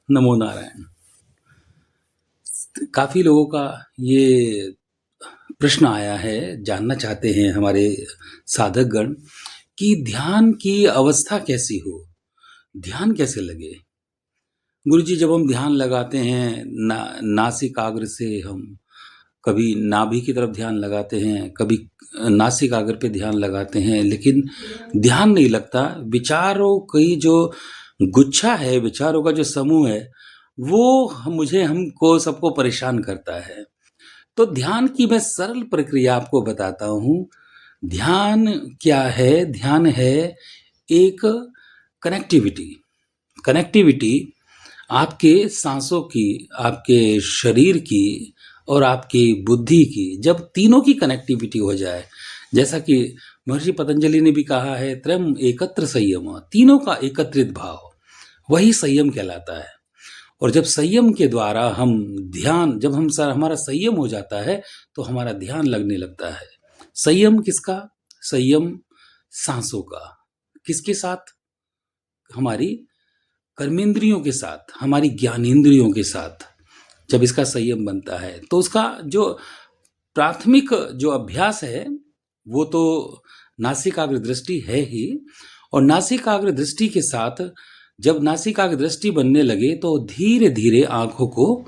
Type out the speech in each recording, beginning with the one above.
नमो नारायण। काफ़ी लोगों का ये प्रश्न आया है, जानना चाहते हैं हमारे साधकगण कि ध्यान की अवस्था कैसी हो? ध्यान कैसे लगे? गुरुजी, जब हम ध्यान लगाते हैं नासिकाग्र से हम कभी नाभि की तरफ ध्यान लगाते हैं, कभी नासिकाग्र पे ध्यान लगाते हैं, लेकिन ध्यान नहीं लगता। विचारों की जो गुच्छा है, विचारों का जो समूह है, वो हमको सबको परेशान करता है। तो ध्यान की मैं सरल प्रक्रिया आपको बताता हूँ। ध्यान क्या है? ध्यान है एक कनेक्टिविटी। कनेक्टिविटी आपके सांसों की, आपके शरीर की और आपकी बुद्धि की, जब तीनों की कनेक्टिविटी हो जाए, जैसा कि महर्षि पतंजलि ने भी कहा है, त्रयम एकत्र संयम, तीनों का एकत्रित भाव, वही संयम कहलाता है। और जब संयम के द्वारा हम ध्यान, जब हमारा संयम हो जाता है तो हमारा ध्यान लगने लगता है। संयम किसका? संयम सांसों का। किसके साथ? हमारी कर्मेंद्रियों के साथ, हमारी ज्ञानेंद्रियों के साथ। जब इसका संयम बनता है तो उसका जो प्राथमिक जो अभ्यास है वो तो नासिकाग्र दृष्टि है ही। और नासिकाग्र दृष्टि के साथ जब नासिकाग्र दृष्टि बनने लगे तो धीरे धीरे आंखों को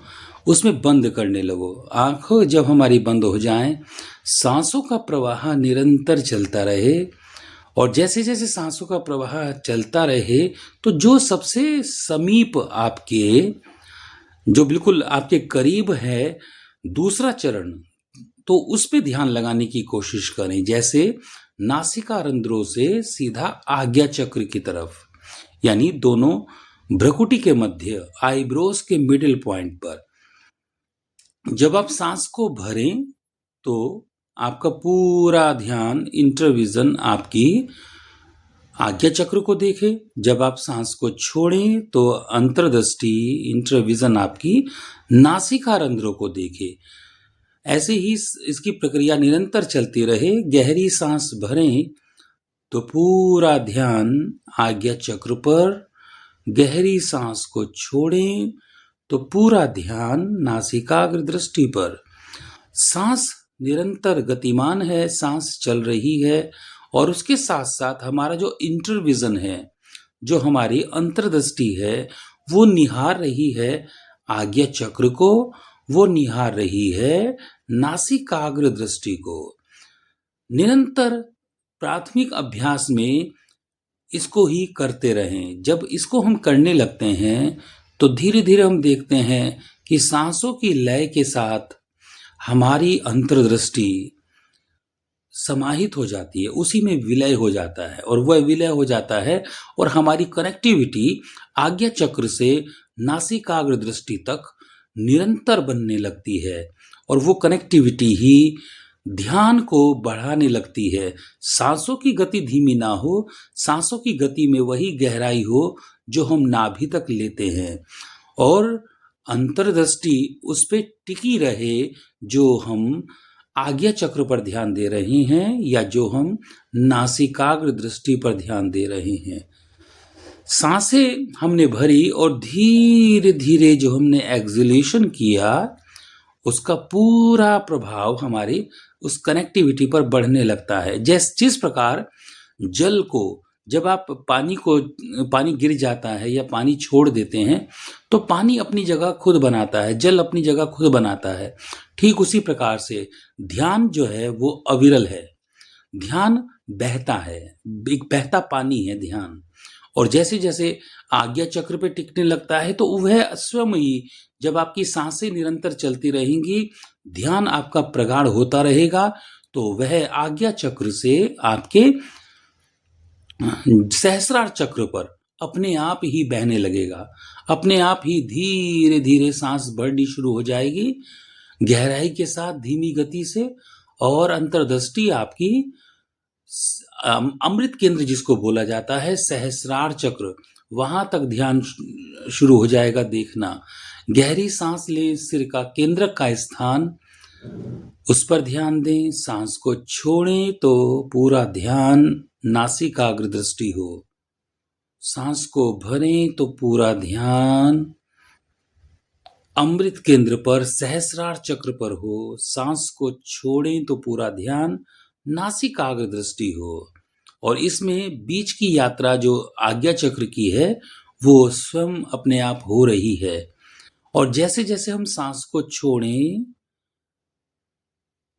उसमें बंद करने लगो। आंखों जब हमारी बंद हो जाएं, सांसों का प्रवाह निरंतर चलता रहे, और जैसे जैसे सांसों का प्रवाह चलता रहे तो जो सबसे समीप आपके, जो बिल्कुल आपके करीब है, दूसरा चरण, तो उस पे ध्यान लगाने की कोशिश करें। जैसे नासिका रंध्रों से सीधा आज्ञा चक्र की तरफ, यानी दोनों भ्रुकुटी के मध्य, आईब्रोज के मिडिल पॉइंट पर जब आप सांस को भरें तो आपका पूरा ध्यान, इंटरविजन आपकी आज्ञा चक्र को देखे। जब आप सांस को छोड़ें तो अंतर्दृष्टि, इंटरविजन आपकी नासिका रंध्रों को देखे। ऐसे ही इसकी प्रक्रिया निरंतर चलती रहे। गहरी सांस भरें तो पूरा ध्यान आज्ञा चक्र पर, गहरी सांस को छोड़ें तो पूरा ध्यान नासिकाग्र दृष्टि पर। सांस निरंतर गतिमान है, सांस चल रही है, और उसके साथ साथ हमारा जो इंटरविजन है, जो हमारी अंतर्दृष्टि है, वो निहार रही है आज्ञा चक्र को, वो निहार रही है नासिकाग्र दृष्टि को। निरंतर प्राथमिक अभ्यास में इसको ही करते रहें। जब इसको हम करने लगते हैं तो धीरे धीरे हम देखते हैं कि सांसों की लय के साथ हमारी अंतर्दृष्टि समाहित हो जाती है, उसी में विलय हो जाता है, और वह विलय हो जाता है और हमारी कनेक्टिविटी आज्ञा चक्र से नासिकाग्र दृष्टि तक निरंतर बनने लगती है, और वो कनेक्टिविटी ही ध्यान को बढ़ाने लगती है। सांसों की गति धीमी ना हो, सांसों की गति में वही गहराई हो जो हम नाभि तक लेते हैं, और अंतर्दृष्टि उस पे टिकी रहे जो हम आज्ञा चक्र पर ध्यान दे रहे हैं या जो हम नासिकाग्र दृष्टि पर ध्यान दे रहे हैं। सांसें हमने भरी और धीरे धीरे जो हमने एक्सहेलेशन किया, उसका पूरा प्रभाव हमारी उस कनेक्टिविटी पर बढ़ने लगता है। जिस प्रकार जल को, जब आप पानी गिर जाता है या पानी छोड़ देते हैं तो पानी अपनी जगह खुद बनाता है, जल अपनी जगह खुद बनाता है। ठीक उसी प्रकार से ध्यान जो है वो अविरल है। ध्यान बहता है, एक बहता पानी है ध्यान। और जैसे जैसे आज्ञा चक्र पे टिकने लगता है तो वह स्वयं ही, जब आपकी सांसें निरंतर चलती रहेंगी, ध्यान आपका प्रगाढ़ होता रहेगा, तो वह आज्ञा चक्र से आपके सहस्रार चक्र पर अपने आप ही बहने लगेगा। अपने आप ही धीरे धीरे सांस बढ़नी शुरू हो जाएगी, गहराई के साथ, धीमी गति से, और अंतर्दृष्टि आपकी अमृत केंद्र जिसको बोला जाता है, सहस्रार चक्र, वहां तक ध्यान शुरू हो जाएगा देखना। गहरी सांस लें, सिर का केंद्रक का स्थान, उस पर ध्यान दें। सांस को छोड़ें तो पूरा ध्यान नासिकाग्र दृष्टि हो। सांस को भरें तो पूरा ध्यान अमृत केंद्र पर सहस्रार चक्र पर हो, सांस को छोड़ें तो पूरा ध्यान नासिकाग्र दृष्टि हो। और इसमें बीच की यात्रा जो आज्ञा चक्र की है वो स्वयं अपने आप हो रही है। और जैसे जैसे हम सांस को छोड़ें,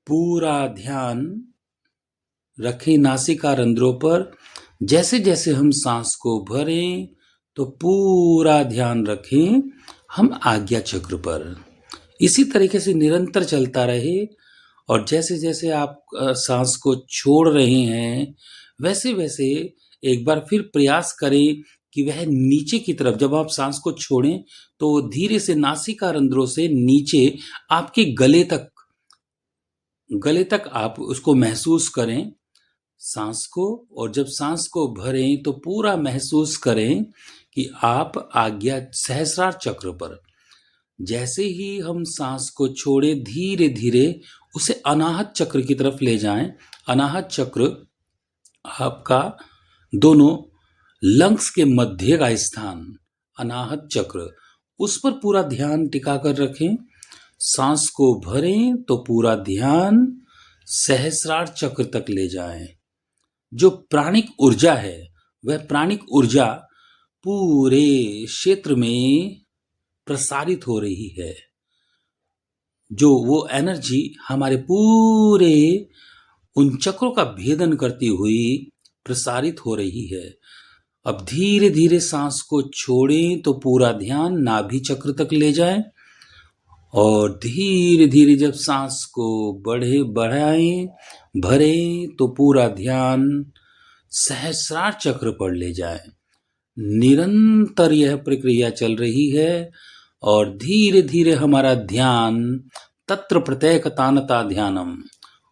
पूरा ध्यान रखें नासिका रंध्रों पर। जैसे जैसे हम सांस को भरें तो पूरा ध्यान रखें हम आज्ञा चक्र पर। इसी तरीके से निरंतर चलता रहे। और जैसे जैसे आप सांस को छोड़ रहे हैं, वैसे वैसे एक बार फिर प्रयास करें कि वह नीचे की तरफ, जब आप सांस को छोड़ें तो धीरे से नासिका रंध्रों से नीचे आपके गले तक आप उसको महसूस करें सांस को। और जब सांस को भरें तो पूरा महसूस करें कि आप आज्ञा सहस्रार चक्र पर। जैसे ही हम सांस को छोड़े, धीरे धीरे उसे अनाहत चक्र की तरफ ले जाएं। अनाहत चक्र आपका दोनों लंग्स के मध्य का स्थान, अनाहत चक्र, उस पर पूरा ध्यान टिका कर रखें। सांस को भरें तो पूरा ध्यान सहस्रार चक्र तक ले जाएं। जो प्राणिक ऊर्जा है, वह प्राणिक ऊर्जा पूरे क्षेत्र में प्रसारित हो रही है। जो वो एनर्जी हमारे पूरे उन चक्रों का भेदन करती हुई प्रसारित हो रही है। अब धीरे धीरे सांस को छोड़ें तो पूरा ध्यान नाभि चक्र तक ले जाएं। और धीरे धीरे जब सांस को बढ़ाएं, भरें तो पूरा ध्यान सहस्रार चक्र पर ले जाएं। निरंतर यह प्रक्रिया चल रही है और धीरे धीरे हमारा ध्यान तत्र प्रत्येकतानता ध्यानम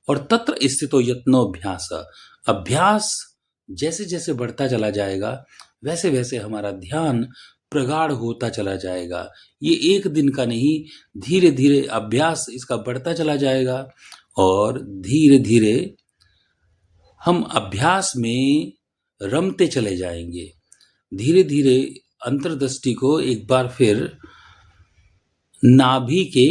और तत्र स्थितो यत्नोभ्यास, अभ्यास जैसे जैसे बढ़ता चला जाएगा वैसे वैसे हमारा ध्यान प्रगाढ़ होता चला जाएगा। ये एक दिन का नहीं, धीरे धीरे अभ्यास इसका बढ़ता चला जाएगा और धीरे धीरे हम अभ्यास में रमते चले जाएंगे। धीरे धीरे अंतर्दृष्टि को एक बार फिर नाभि के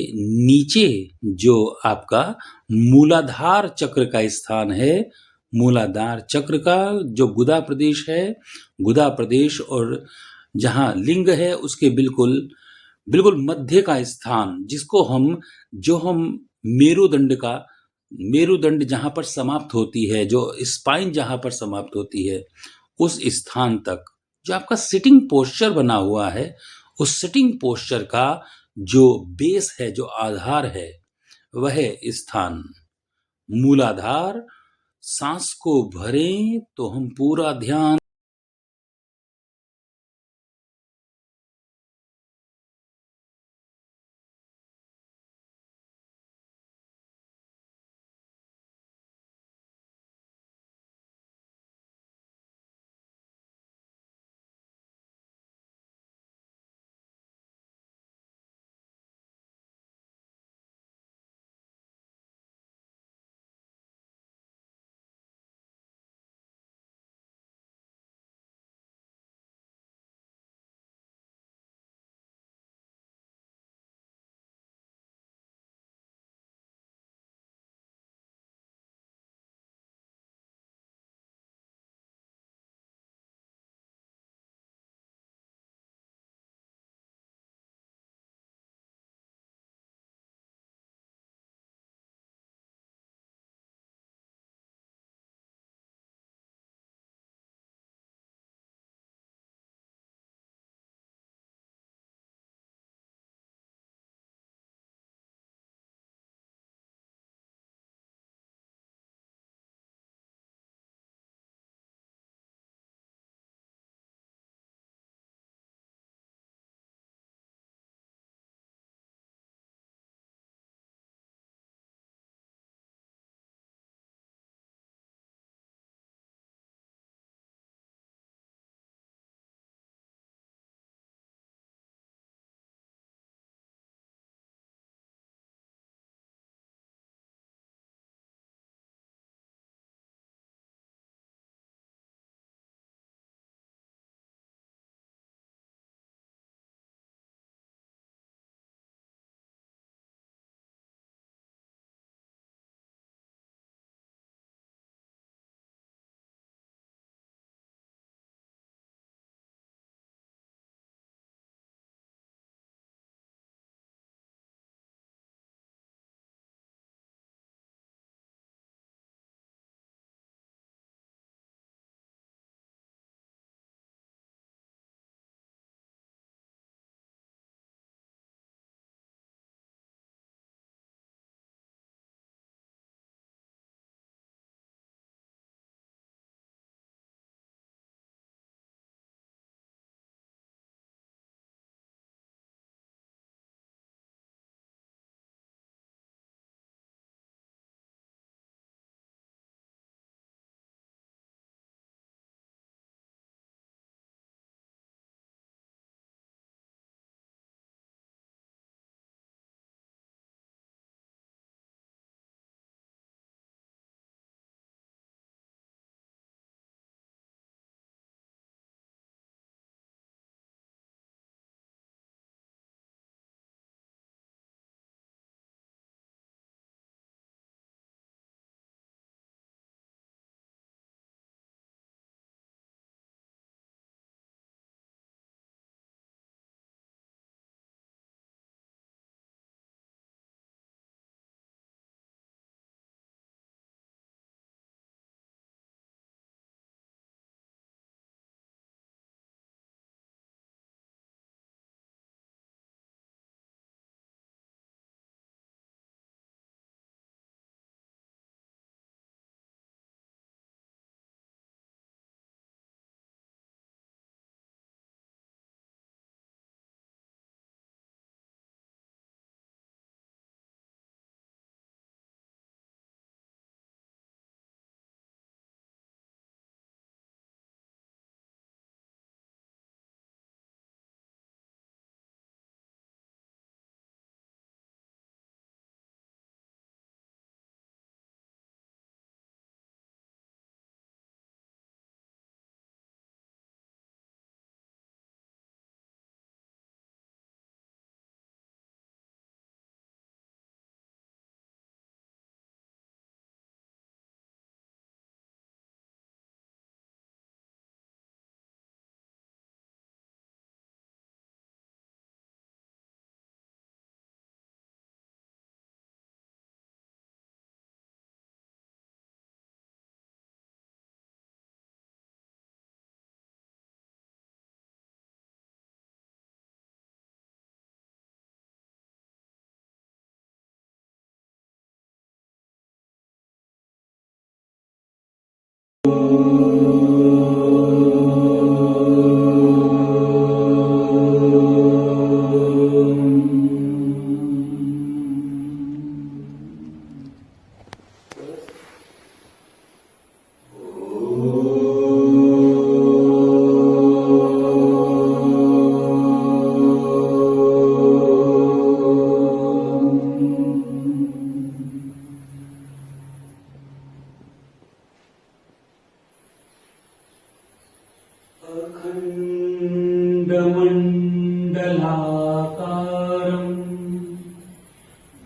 नीचे, जो आपका मूलाधार चक्र का स्थान है, मूलाधार चक्र का जो गुदा प्रदेश है, गुदा प्रदेश और जहाँ लिंग है उसके बिल्कुल बिल्कुल मध्य का स्थान, जिसको हम मेरुदंड का, मेरुदंड जहाँ पर समाप्त होती है, जो स्पाइन जहाँ पर समाप्त होती है, उस स्थान तक जो आपका सिटिंग पोस्चर बना हुआ है, उस सिटिंग पोस्चर का जो बेस है, जो आधार है, वह स्थान मूलाधार। सांस को भरें तो हम पूरा ध्यान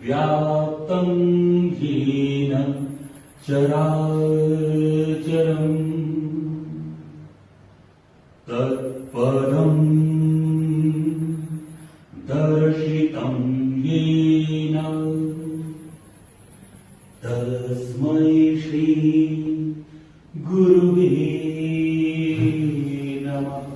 व्याप्तं येन चराचरम् तत्पदं दर्शितं येन तस्मै श्री गुरुवे नमः।